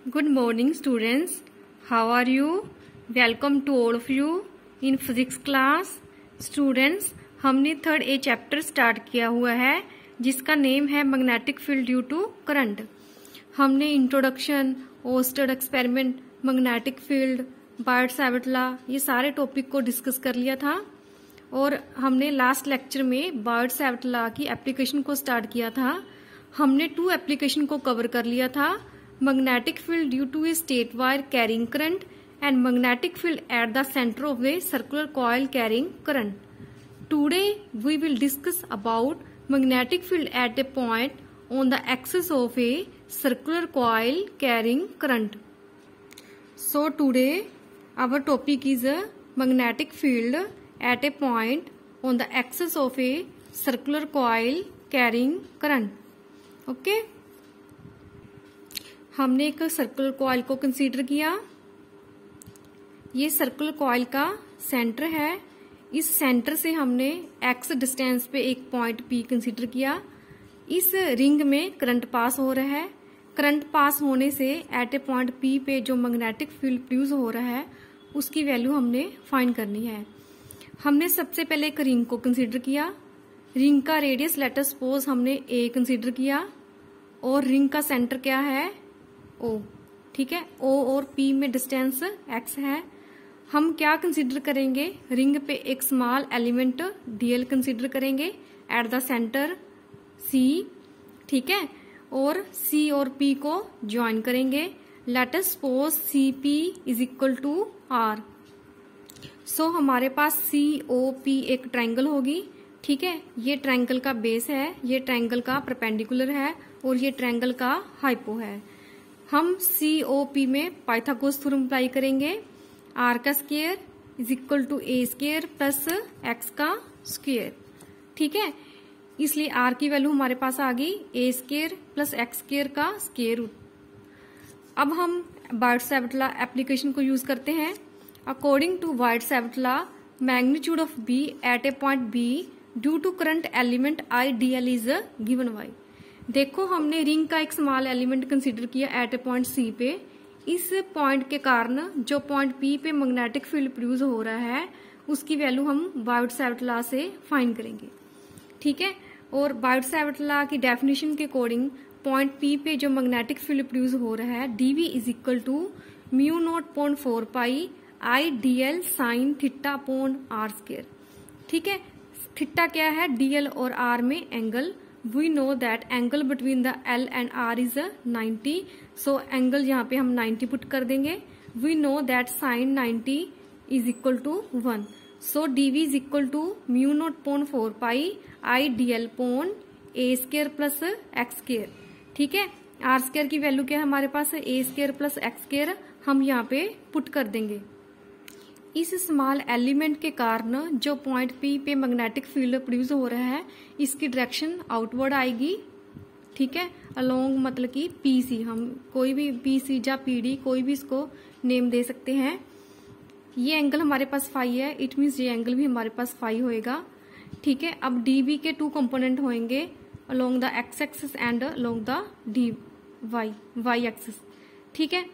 Good morning students. How are you? Welcome to all of you in physics class. Students, हमने third a chapter start किया हुआ है जिसका name है magnetic field due to current. हमने introduction, Oersted experiment, magnetic field, Biot Savart law ये सारे topic को डिस्कस कर लिया था और हमने लास्ट लेक्चर में बायट-सैवर्ट लॉ की एप्लीकेशन को स्टार्ट किया था। हमने 2 एप्लीकेशन को कवर कर लिया था, magnetic field due to a state wire carrying current and magnetic field at the center of a circular coil carrying current. Today we will discuss about magnetic field at a point on the axis of a circular coil carrying current. So today our topic is a magnetic field at a point on the axis of a circular coil carrying current. Okay? हमने एक circular coil को consider किया। ये circular coil का centre है। इस centre से हमने एक्स डिस्टेंस पे एक पॉइंट पी कंसीडर किया। इस रिंग में करंट पास हो रहा है। करंट पास होने से एट ए पॉइंट पी पे जो मैग्नेटिक फील्ड प्रोड्यूस हो रहा है उसकी वैल्यू हमने फाइंड करनी है। हमने सबसे पहले एक रिंग को कंसीडर किया। रिंग का रेडियस लेट अस सपोज हमने ए कंसीडर किया और रिंग का सेंटर क्या है, ओ। ठीक है, ओ और पी में डिस्टेंस एक्स है। हम क्या कंसीडर करेंगे, रिंग पे एक स्मॉल एलिमेंट डीएल कंसीडर करेंगे एट द सेंटर सी। ठीक है, और सी और पी को ज्वाइन करेंगे। Let us suppose C P is equal to R. So हमारे पास सी ओ पी एक ट्रायंगल होगी। ठीक है, ये ट्रायंगल का बेस है, ये ट्रायंगल का परपेंडिकुलर है और ये ट्रायंगल का हाइपो है। हम COP में पाइथागोरस थ्योरम अप्लाई करेंगे। आर का square is equal to A square plus X का स्क्वायर। ठीक है, इसलिए आर की वैल्यू हमारे पास आ गई a square plus x square का स्क्वायर रूट। अब हम बायट-सैवर्ट लॉ एप्लीकेशन को यूज करते हैं। According to Biot Savart law, magnitude of B at a point B due to current element I D L is given by. देखो, हमने ring का एक स्मॉल एलिमेंट कंसीडर किया एट ए पॉइंट सी पे। इस पॉइंट के कारण जो पॉइंट पी पे मैग्नेटिक फील्ड प्रोड्यूस हो रहा है उसकी वैल्यू हम बायट-सैवर्ट लॉ से फाइंड करेंगे। ठीक है, और बायट-सैवर्ट लॉ की डेफिनेशन के अकॉर्डिंग पॉइंट पी पे जो मैग्नेटिक फील्ड प्रोड्यूस हो रहा है DV is equal to mu not upon 4 pi I D L sine theta upon R square. ठीक है, थीटा क्या है, डीएल और आर में angle. We know that angle between the L and R is 90, so angle यहाँ पे हम 90 put कर देंगे। We know that sin 90 is equal to 1, so dV is equal to mu naught upon 4 pi I dl upon a square plus x square। ठीक है, R square की value क्या है हमारे पास, a square plus x square हम यहाँ पे पुट कर देंगे। इस स्मॉल एलिमेंट के कारण जो पॉइंट पी पे मैग्नेटिक फील्ड प्रोड्यूस हो रहा है इसकी डायरेक्शन आउटवर्ड आएगी। ठीक है, अलोंग मतलब कि पीसी, हम कोई भी पीसी या पीडी कोई भी इसको नेम दे सकते हैं। ये एंगल हमारे पास फाई है, इट मीन्स ये एंगल भी हमारे पास फाई होएगा। ठीक है, अब डीबी के 2 कंपोनेंट होंगे along the X axis and along the D Y axis. ठीक है,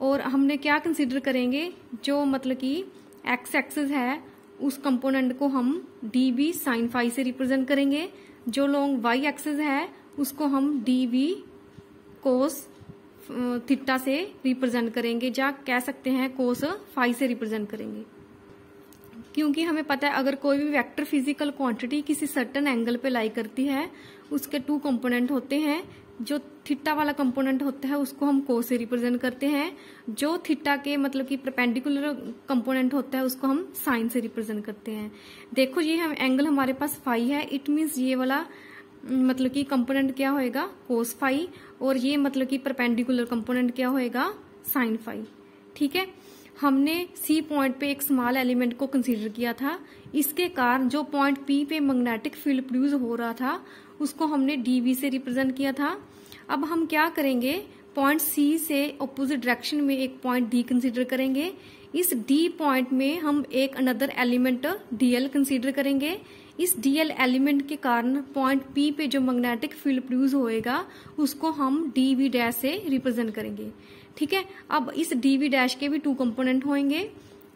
और हमने क्या कंसीडर करेंगे, जो मतलब कि एक्स एक्सिस है उस कंपोनेंट को हम डीबी साइन फाई से रिप्रेजेंट करेंगे। जो लॉन्ग वाई एक्सिस है उसको हम डीबी कोस थीटा से रिप्रेजेंट करेंगे, या कह सकते हैं कोस फाई से रिप्रेजेंट करेंगे। क्योंकि हमें पता है अगर कोई भी वेक्टर फिजिकल क्वांटिटी किसी सर्टेन एंगल पे लाई करती है उसके 2 कंपोनेंट होते हैं। जो थीटा वाला कंपोनेंट होता है उसको हम कोस से रिप्रेजेंट करते हैं। जो थीटा के मतलब कि परपेंडिकुलर कंपोनेंट होता है उसको हम साइन से रिप्रेजेंट करते हैं। देखो, ये हम एंगल हमारे पास फाई है, इट मीन्स ये वाला मतलब कि कंपोनेंट क्या होएगा, कोस फाई, और ये मतलब कि परपेंडिकुलर कंपोनेंट क्या होएगा, साइन फाई। ठीक है, हमने सी पॉइंट पे एक स्मॉल एलिमेंट को कंसीडर किया था। इसके कारण जो पॉइंट पी पे मैग्नेटिक फील्ड प्रोड्यूस हो रहा था उसको हमने डीवी से रिप्रेजेंट किया था। अब हम क्या करेंगे, पॉइंट सी से ऑपोजिट डायरेक्शन में एक पॉइंट डी कंसीडर करेंगे। इस डी पॉइंट में हम एक अनदर एलिमेंट डीएल कंसीडर करेंगे। इस डीएल एलिमेंट के कारण पॉइंट पी पे जो मैग्नेटिक फील्ड प्रोड्यूस होएगा उसको हम डीवी डैश से रिप्रेजेंट करेंगे। ठीक है, अब इस डीवी डैश के भी 2 कंपोनेंट होंगे।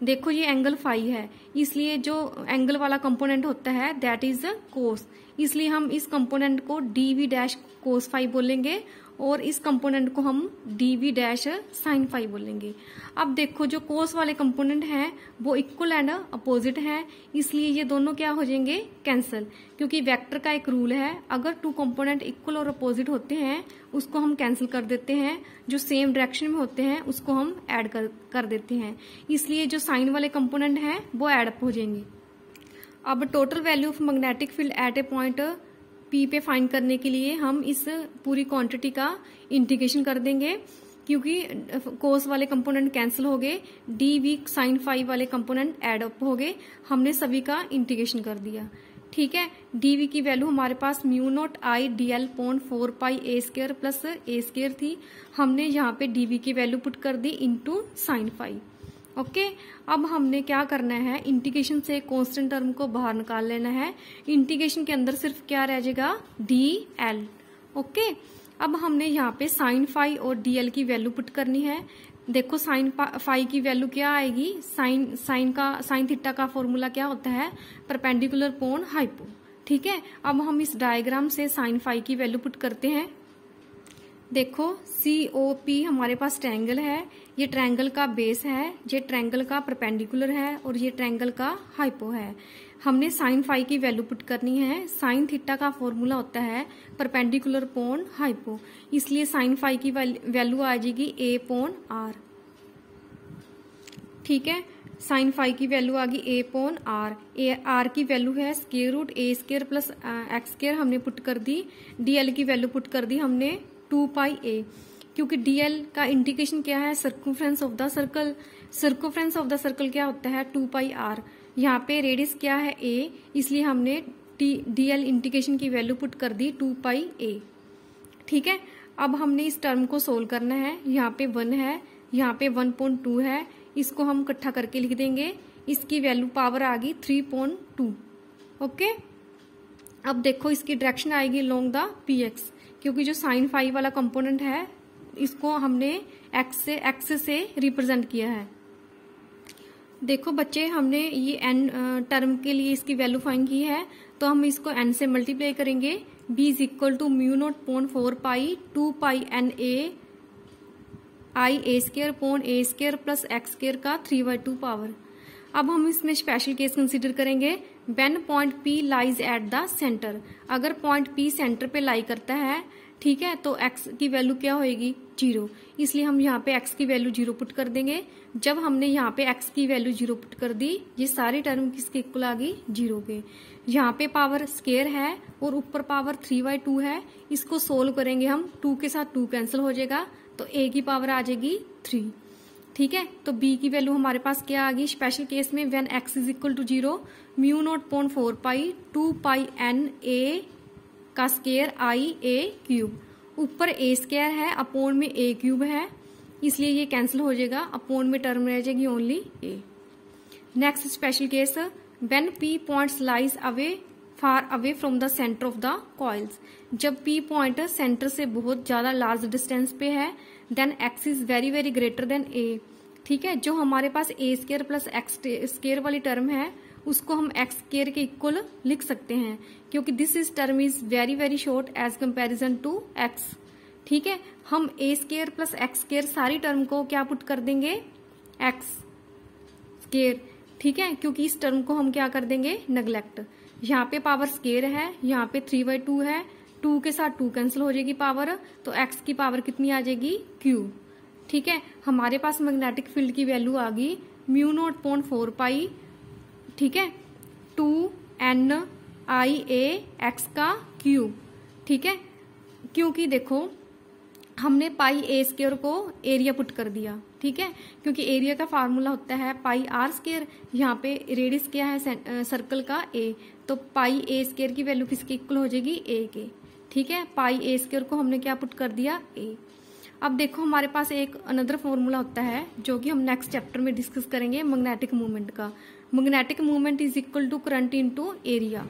देखो ये एंगल फाई है, इसलिए जो एंगल वाला कंपोनेंट होता है दैट इज कोस, इसलिए हम इस कंपोनेंट को डीवी डैश कोस फाई बोलेंगे और इस कंपोनेंट को हम डीवी डैश साइन फाई बोलेंगे। अब देखो जो कोस वाले कंपोनेंट हैं वो इक्वल एंड अपोजिट हैं, इसलिए ये दोनों क्या हो जाएंगे, कैंसल, क्योंकि वेक्टर का एक रूल है अगर 2 कंपोनेंट इक्वल और अपोजिट होते हैं उसको हम कैंसिल कर देते हैं, जो सेम डायरेक्शन में होते हैं उसको हम ऐड कर देते हैं, इसलिए जो साइन वाले कंपोनेंट हैं वो ऐड अप हो जाएंगे। अब total value of magnetic field at a point P पे फाइंड करने के लिए हम इस पूरी क्वांटिटी का इंटीग्रेशन कर देंगे, क्योंकि कोस वाले कंपोनेंट कैंसिल हो गए, डी वी साइन फाई वाले कंपोनेंट ऐड अप हो गए, हमने सभी का इंटीग्रेशन कर दिया। ठीक है, डीवी की वैल्यू हमारे पास mu not I D L upon 4 pi a square plus a square थी, हमने यहाँ पे डीवी की वैल्यू पुट कर दी इंटू साइन फाई। ओके, अब हमने क्या करना है, इंटीग्रेशन से कांस्टेंट टर्म को बाहर निकाल लेना है। इंटीग्रेशन के अंदर सिर्फ क्या रह जाएगा, डी एल। ओके, अब हमने यहाँ पे साइन फाई और डीएल की वैल्यू पुट करनी है। देखो साइन फाई की वैल्यू क्या आएगी, साइन थीटा का फॉर्मूला क्या होता है, परपेंडिकुलर अपॉन हाइपो। ठीक है, अब हम इस डायग्राम से साइन फाई की वैल्यू पुट करते हैं। देखो COP हमारे पास ट्रायंगल है, ये ट्रायंगल का बेस है, ये ट्रायंगल का परपेंडिकुलर है और ये ट्रायंगल का हाइपो है। हमने साइन फाई की वैल्यू पुट करनी है। साइन थीटा का फॉर्मूला होता है परपेंडिकुलर अपॉन हाइपो, इसलिए साइन फाई की वैल्यू आ जाएगी A अपॉन R। ठीक है, साइन फाई की वैल्यू आ गई A अपॉन R। R की वैल्यू है square root A square plus x square, हमने पुट कर दी। DL की वैल्यू पुट कर दी हमने 2 पाई A, क्योंकि DL का इंटीग्रेशन क्या है, circumference of the circle. Circumference of the circle क्या होता है, 2 पाई R। यहाँ पे रेडियस क्या है A, इसलिए हमने DL इंटीग्रेशन की वैल्यू पुट कर दी 2 पाई A। ठीक है, अब हमने इस टर्म को सोल्व करना है। यहाँ पे 1 है, यहाँ पे 1.2 है, इसको हम इकट्ठा करके लिख देंगे। इसकी वैल्यू पावर आ गई 3.2। ओके, अब देखो इसकी डायरेक्शन आएगी अलोंग द PX, क्योंकि जो साइन फाई वाला कंपोनेंट है इसको हमने एक्स से रिप्रेजेंट किया है। देखो बच्चे, हमने ये n टर्म के लिए इसकी वैल्यू फाइंड की है, तो हम इसको n से मल्टीप्लाई करेंगे। b is equal to mu not upon 4 pi 2 pi N A I A square upon A square plus x square का 3/2 पावर। अब हम इसमें स्पेशल केस कंसीडर करेंगे, when point P lies at the centre. अगर point P centre पे lie करता है, ठीक है, तो x की वैल्यू क्या होएगी, 0, इसलिए हम यहाँ पे x की वैल्यू 0 पुट कर देंगे। जब हमने यहाँ पे x की वैल्यू 0 पुट कर दी, ये सारी टर्म किसके इक्वल आ गई, 0 के। यहाँ पे पावर स्क्वायर है और ऊपर पावर 3/2 है, इसको सोल्व करेंगे हम, 2 के साथ 2 कैंसिल हो जाएगा, तो a की पावर आ जाएगी 3। ठीक है, तो b की वैल्यू हमारे पास क्या आ गई, स्पेशल केस में when x is equal to 0 mu not upon 4 pi 2 pi N A का स्क्वायर आई ए क्यूब। ऊपर a स्क्वायर है, अपोन में a क्यूब है, इसलिए ये कैंसिल हो जाएगा, अपोन में टर्म रह जाएगी only a। Next special case, when p points lies away far away from the centre of the coils. जब p पॉइंट सेंटर से बहुत ज्यादा लार्ज डिस्टेंस पे है, then x is very very greater than a। ठीक है, जो हमारे पास a square plus x square वाली टर्म है उसको हम एक्स स्क्वायर के इक्वल लिख सकते हैं, क्योंकि this is term is very very short as comparison to X. ठीक है, हम a square plus x square सारी टर्म को क्या पुट कर देंगे, एक्स स्क्वायर। ठीक है, क्योंकि इस टर्म को हम क्या कर देंगे, नेग्लेक्ट। यहाँ पे पावर स्क्वायर है, यहाँ पे 3/2 है, 2 के साथ 2 कैंसिल हो जाएगी पावर, तो x की पावर कितनी आ जाएगी, q। ठीक है, हमारे पास मैग्नेटिक फील्ड की वैल्यू आ गई म्यू नॉट पॉन 4 पाई, ठीक है, 2 NI A x का क्यूब। ठीक है, क्योंकि देखो हमने पाई a स्क्वायर को एरिया पुट कर दिया। ठीक है, क्योंकि एरिया का फार्मूला होता है पाई r स्क्वायर, यहाँ पे रेडियस क्या है सर्कल का a, तो पाई a स्क्वायर की वैल्यू किसके इक्वल हो जाएगी, a के। ठीक है, पाई a स्क्वायर को हमने क्या पुट कर दिया, a। अब देखो हमारे पास एक अनदर फॉर्मूला होता है जो कि हम नेक्स्ट चैप्टर में डिस्कस करेंगे, मैग्नेटिक मूवमेंट का। Magnetic movement is equal to current into area.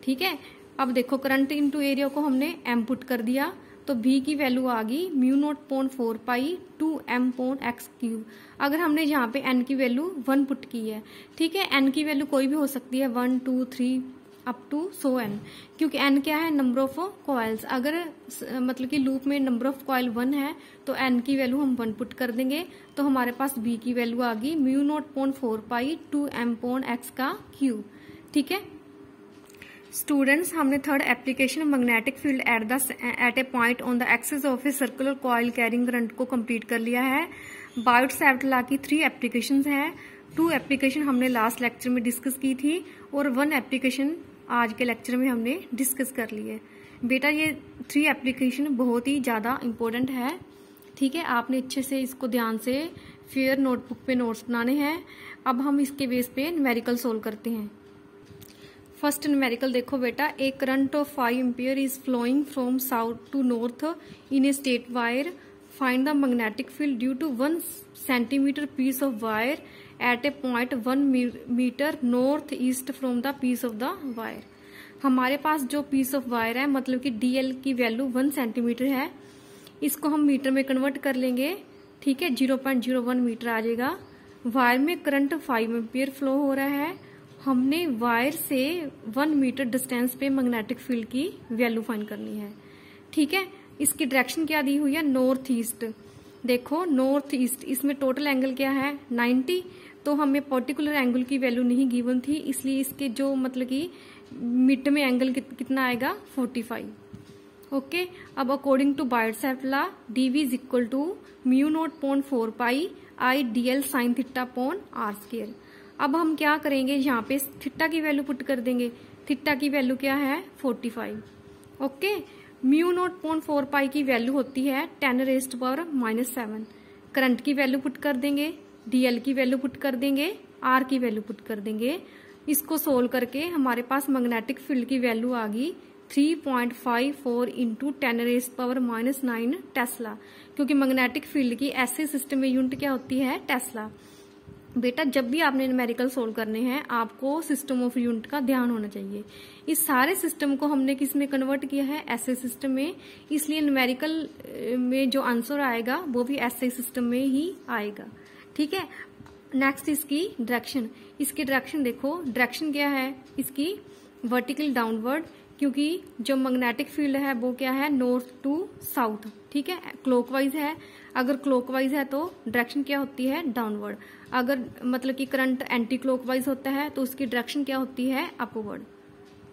ठीक है। अब देखो करंट इनटू एरिया को हमने m पुट कर दिया, तो b की वैल्यू आ गई μ0/4 पाई 2m/x³। अगर हमने यहाँ पे n की वैल्यू 1 पुट की है, ठीक है, n की वैल्यू कोई भी हो सकती है 1 2 3 अप टू सो n, क्योंकि n क्या है नंबर ऑफ कॉइल्स। अगर मतलब कि लूप में नंबर ऑफ कॉइल 1 है तो n की वैल्यू हम 1 पुट कर देंगे, तो हमारे पास b की वैल्यू आ गई μ0/4 पाई 2m/x³। ठीक है स्टूडेंट्स, हमने third application magnetic field at a point on the axis of a circular coil carrying current को कंप्लीट कर लिया है। बायोट-सैवर्ट लॉ की 3 एप्लीकेशंस हैं। 2 एप्लीकेशन हमने लास्ट लेक्चर में डिस्कस की थी और 1 एप्लीकेशन आज के लेक्चर में हमने डिस्कस कर ली है। बेटा ये 3 एप्लीकेशन बहुत ही ज्यादा इम्पोर्टेंट है, ठीक है, आपने अच्छे से इसको ध्यान से फेयर नोटबुक पे नोट्स बनाने हैं। अब हम इसके बेस पे न्यूमेरिकल सोल्व करते हैं। फर्स्ट न्यूमेरिकल देखो बेटा, a current of 5 ampere is flowing from south to north in a straight wire. Find the magnetic field due to 1 centimetre piece of wire at a point 1 metre north east from the piece of the wire. हमारे पास जो piece of wire है मतलब कि DL की value 1 centimetre है, इसको हम मीटर में कन्वर्ट कर लेंगे, ठीक है, 0.01 मीटर आ जाएगा। वायर में करंट 5 एम्पियर फ्लो हो रहा है। हमने वायर से 1 मीटर डिस्टेंस पे मैग्नेटिक फील्ड की वैल्यू फाइंड करनी है, ठीक है। इसकी डायरेक्शन क्या दी हुई है, नॉर्थ ईस्ट। देखो नॉर्थ ईस्ट, इसमें टोटल एंगल क्या है 90, तो हमें पर्टिकुलर एंगल की वैल्यू नहीं गिवन थी, इसलिए इसके जो मतलब कि मिड में एंगल कितना आएगा 45। ओके, अब according to Biot Savart law dv is equal to μ0/4 pi I dl sine theta upon r square. अब हम क्या करेंगे, यहाँ पे थीटा की वैल्यू पुट कर देंगे। थीटा की वैल्यू क्या है 45। ओके, μ0/4 पाई की वैल्यू होती है 10⁻⁻⁷। करंट की वैल्यू पुट कर देंगे, डीएल की वैल्यू पुट कर देंगे, आर की वैल्यू पुट कर देंगे। इसको सोल्व करके हमारे पास मैग्नेटिक फील्ड की वैल्यू आ गई 3.54 इंटू 10⁻⁹ टेस्ला, क्योंकि मैग्नेटिक फील्ड की ऐसे सिस्टम में यूनिट क्या होती है टेस्ला। बेटा जब भी आपने न्यूमेरिकल सोल्व करने हैं आपको सिस्टम ऑफ यूनिट का ध्यान होना चाहिए। इस सारे सिस्टम को हमने किस में कन्वर्ट किया है, ऐसे सिस्टम में, इसलिए न्यूमेरिकल में जो आंसर आएगा वो भी ऐसे सिस्टम में ही आएगा, ठीक है। नेक्स्ट इसकी डायरेक्शन, इसकी डायरेक्शन देखो, डायरेक्शन क्या है इसकी वर्टिकल डाउनवर्ड, क्योंकि जो मैग्नेटिक फील्ड है वो क्या है नॉर्थ टू साउथ, ठीक है, क्लॉकवाइज है। अगर क्लॉकवाइज है तो डायरेक्शन क्या होती है डाउनवर्ड। अगर मतलब कि करंट एंटी क्लॉकवाइज होता है तो उसकी डायरेक्शन क्या होती है अपवर्ड,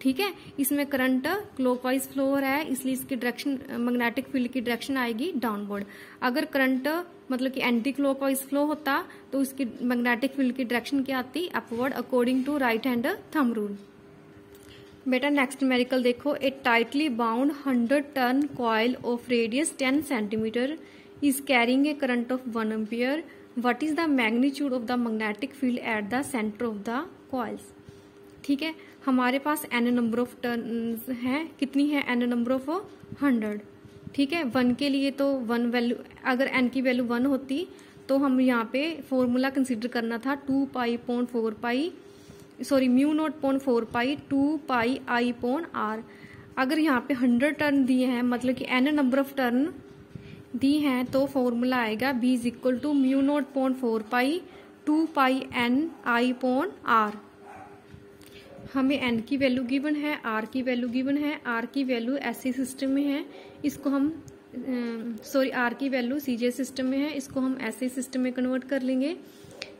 ठीक है। इसमें करंट क्लॉकवाइज फ्लो हो रहा है, इसलिए इसकी डायरेक्शन मैग्नेटिक फील्ड की डायरेक्शन आएगी डाउनवर्ड। अगर करंट मतलब कि एंटी क्लॉकवाइज फ्लो होता तो उसकी मैग्नेटिक फील्ड की डायरेक्शन क्या आती upward, according to right hand thumb rule. बेटा नेक्स्ट न्यूमेरिकल देखो, a tightly bound 100 turn coil of radius 10 centimetre is carrying a current of 1 ampere. What is the magnitude of the magnetic field at the center of the coils? ठीक है, हमारे पास n number of turns हैं, कितनी है n number of 100, ठीक है। 1 के लिए तो 1 वैल्यू, अगर n की वैल्यू 1 होती तो हम यहाँ पे फॉर्मूला कंसीडर करना था 2 पाई अपॉन 4 पाई, सॉरी μ0/4 पाई 2 पाई आई अपॉन r। अगर यहाँ पे 100 टर्न दिए हैं मतलब कि n नंबर ऑफ टर्न दी हैं तो फॉर्मूला आएगा b is equal to μ0/4 pi 2 pi n I upon r। हमें n की वैल्यू गिवन है, r की वैल्यू गिवन है, r की वैल्यू ऐसे सिस्टम में है, इसको हम सॉरी r की वैल्यू सीजे सिस्टम में है, इसको हम ऐसे सिस्टम में कन्वर्ट कर लेंगे।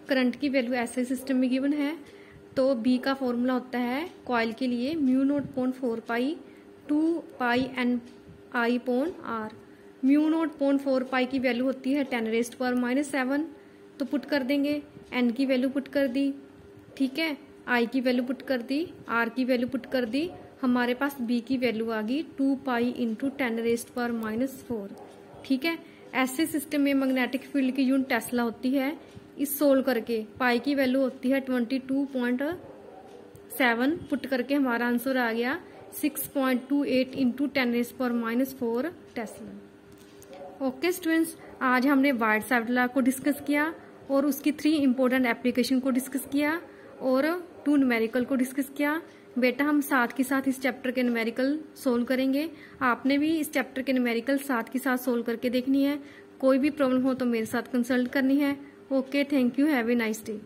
करंट की वैल्यू ऐसे सिस्टम में गिवन है, तो b का फॉर्मूला होता है कॉइल के लिए μ0/4 pi 2 pi n I upon r। μ0/4 पाई की वैल्यू होती है 10⁻⁷, तो पुट कर देंगे, n की वैल्यू पुट कर दी, ठीक है, i की वैल्यू पुट कर दी, r की वैल्यू पुट कर दी, हमारे पास b की वैल्यू आ गई 2 पाई इंटू 10⁻⁴, ठीक है। ऐसे सिस्टम में मैग्नेटिक फील्ड की यूनिट टेस्ला होती है। इस सोल्व करके पाई की वैल्यू होती है 22.7, पुट करके हमारा आंसर आ गया 6.28 इंटू 10⁻⁴ टेस्ला। ओके स्टूडेंट्स, आज हमने बायोट-सैवर्ट लॉ को डिस्कस किया और उसकी 3 इंपॉर्टेंट एप्लीकेशन को डिस्कस किया और 2 न्यूमेरिकल को डिस्कस किया। बेटा हम साथ के साथ इस चैप्टर के न्यूमेरिकल सोल्व करेंगे। आपने भी इस चैप्टर के न्यूमेरिकल साथ के साथ सोल्व करके देखनी है। कोई भी प्रॉब्लम हो तो मेरे साथ कंसल्ट करनी है। Okay, thank you, have a nice day.